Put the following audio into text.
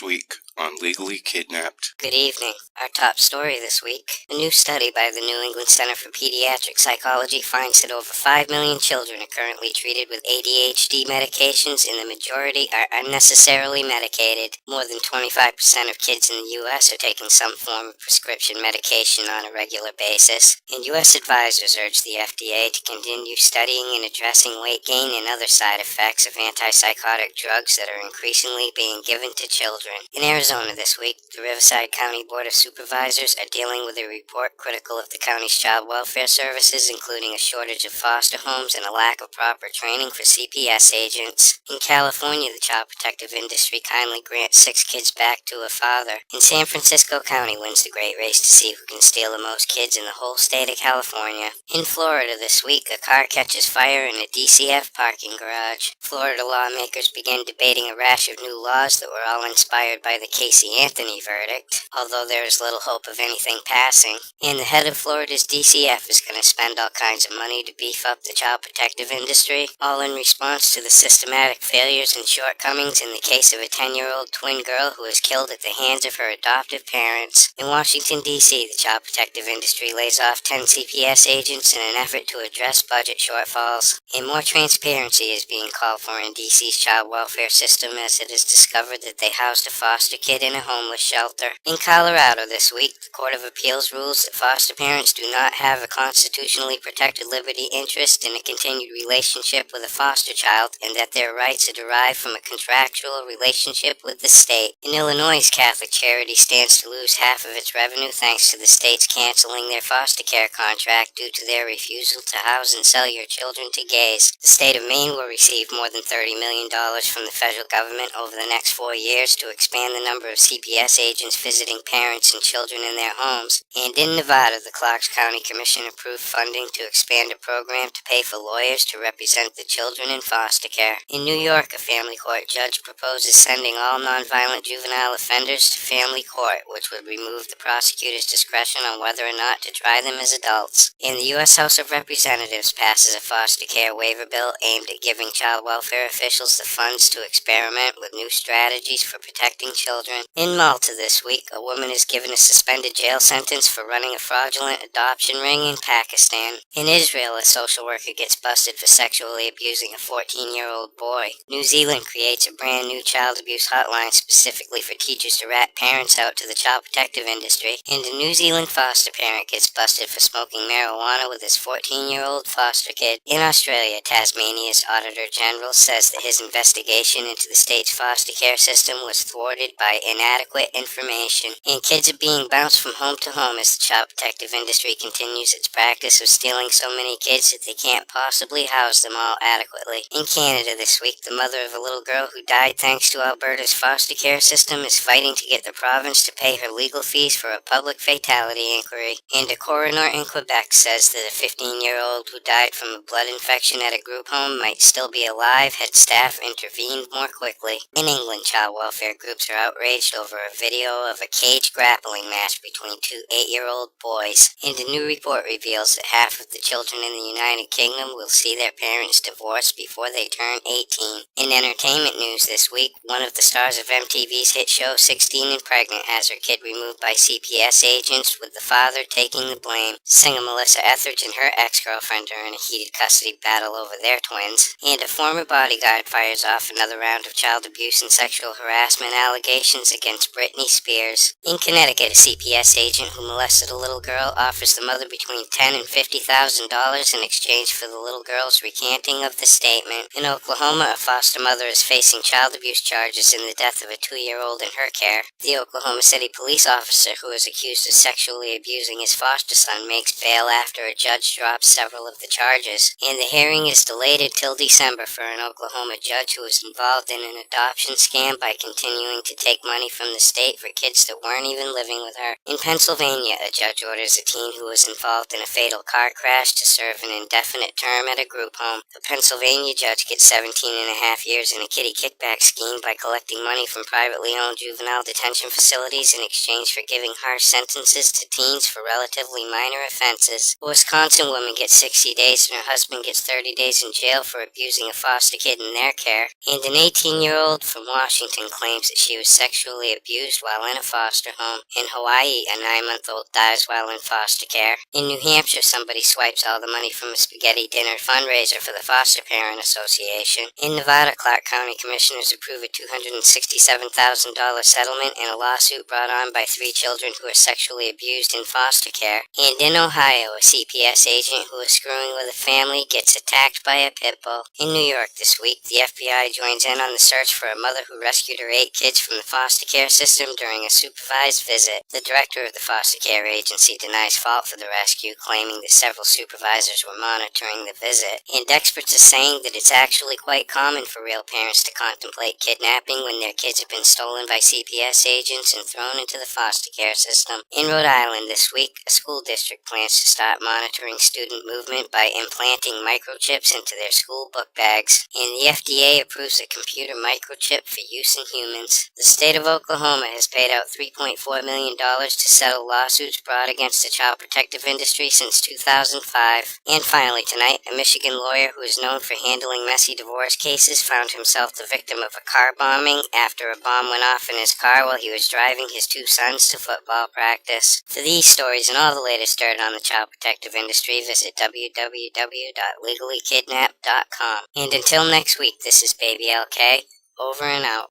week on Legally Kidnapped. Good evening. Our top story this week. A new study by the New England Center for Pediatric Psychology finds that over 5 million children are currently treated with ADHD medications, and the majority are unnecessarily medicated. More than 25% of kids in the U.S. are taking some form of prescription medication on a regular basis, and U.S. advisors urge the FDA to continue studying and addressing weight gain and other side effects of antipsychotic drugs that are increasingly being given to children. In Arizona this week, the Riverside County Board of Supervisors are dealing with a report critical of the county's child welfare services, including a shortage of foster homes and a lack of proper training for CPS agents. In California, the child protective industry kindly grants 6 kids back to a father. In San Francisco County wins the great race to see who can steal the most kids in the whole state of California. In Florida this week, a car catches fire in a DCF parking garage. Florida lawmakers began debating a rash of new laws that were all inspired by the Casey Anthony verdict, although there is little hope of anything passing. And the head of Florida's DCF is going to spend all kinds of money to beef up the child protective industry, all in response to the systematic failures and shortcomings in the case of a 10-year-old twin girl who was killed at the hands of her adoptive parents. In Washington, D.C., the child protective industry lays off 10 CPS agents in an effort to address budget shortfalls. And more transparency is being called for in D.C.'s child welfare system, as it is discovered that they housed a foster kid in a homeless shelter. In Colorado this week, the Court of Appeals rules that foster parents do not have a constitutionally protected liberty interest in a continued relationship with a foster child, and that their rights are derived from a contractual relationship with the state. In Illinois, Catholic Charity stands to lose half of its revenue thanks to the states canceling their foster care contract due to their refusal to house and sell your children to gays. The state of Maine will receive more than $30 million from the federal government over the next 4 years to expand the number of CPS agents visiting parents and children in their homes. And in Nevada, the Clark County Commission approved funding to expand a program to pay for lawyers to represent the children in foster care. In New York, a family court judge proposes sending all nonviolent juvenile offenders to family court, which would remove the prosecutor's discretion on whether or not to try them as adults. And the U.S. House of Representatives passes a foster care waiver bill aimed at giving child welfare officials the funds to experiment with new strategies for protecting children. In Malta this week, a woman is given a suspended jail sentence for running a fraudulent adoption ring in Pakistan. In Israel, a social worker gets busted for sexually abusing a 14-year-old boy. New Zealand creates a brand new child abuse hotline specifically for teachers to rat parents out to the child protective industry. And a New Zealand foster parent gets busted for smoking marijuana with his 14-year-old foster kid. In Australia, Tasmania's Auditor General says that his investigation into the state's foster care system was thwarted by inadequate information. And kids are being bounced from home to home as the child protective industry continues its practice of stealing so many kids that they can't possibly house them all adequately. In Canada this week, the mother of a little girl who died thanks to Alberta's foster care system is fighting to get the province to pay her legal fees for a public fatality inquiry. And a coroner in Quebec says that a 15-year-old who died from a blood infection at a group home might still be alive had staff intervened more quickly. In England, child welfare groups are outraged over a video of a cage grappling match between 2 8-year-old boys. And a new report reveals that half of the children in the United Kingdom will see their parents divorced before they turn 18. In entertainment news this week, one of the stars of MTV's hit show 16 and Pregnant has her kid removed by CPS agents, with the father taking the blame. Singer Melissa Etheridge and her ex-girlfriend are in a heated custody battle over their twins. And a former bodyguard fires off another round of child abuse and sexual harassment allegations against Britney Spears. In Connecticut, a CPS agent who molested a little girl offers the mother between $10,000 and $50,000 in exchange for the little girl's recanting of the statement. In Oklahoma, a foster mother is facing child abuse charges in the death of a 2-year-old in her care. The Oklahoma City police officer who is accused of sexually abusing his foster son makes bail after a judge drops several of the charges. And the hearing is delayed until December for an Oklahoma judge who was involved in an adoption scam by continuing to take money from the state for kids that weren't even living with her. In Pennsylvania, a judge orders a teen who was involved in a fatal car crash to serve an indefinite term at a group home. The Pennsylvania judge gets 17.5 years in a kiddie kickback scheme by collecting money from privately owned juvenile detention facilities in exchange for giving harsh sentences to teens for relatively minor offenses. A Wisconsin woman gets 60 days and her husband gets 30 days in jail for abusing a foster kid in their care. And an 18-year-old from Washington claims claims that she was sexually abused while in a foster home. In Hawaii, a 9-month-old dies while in foster care. In New Hampshire, somebody swipes all the money from a spaghetti dinner fundraiser for the Foster Parent Association. In Nevada, Clark County commissioners approve a $267,000 settlement in a lawsuit brought on by 3 children who were sexually abused in foster care. And in Ohio, a CPS agent who was screwing with a family gets attacked by a pit bull. In New York this week, the FBI joins in on the search for a mother who rescued her 8 kids from the foster care system during a supervised visit. The director of the foster care agency denies fault for the rescue, claiming that several supervisors were monitoring the visit. And experts are saying that it's actually quite common for real parents to contemplate kidnapping when their kids have been stolen by CPS agents and thrown into the foster care system. In Rhode Island this week, a school district plans to start monitoring student movement by implanting microchips into their school book bags, and the FDA approves a computer microchip for use in humans. The state of Oklahoma has paid out $3.4 million to settle lawsuits brought against the child protective industry since 2005. And finally tonight, a Michigan lawyer who is known for handling messy divorce cases found himself the victim of a car bombing after a bomb went off in his car while he was driving his 2 sons to football practice. For these stories and all the latest dirt on the child protective industry, visit www.legallykidnapped.com. And until next week, this is Baby LK, over and out.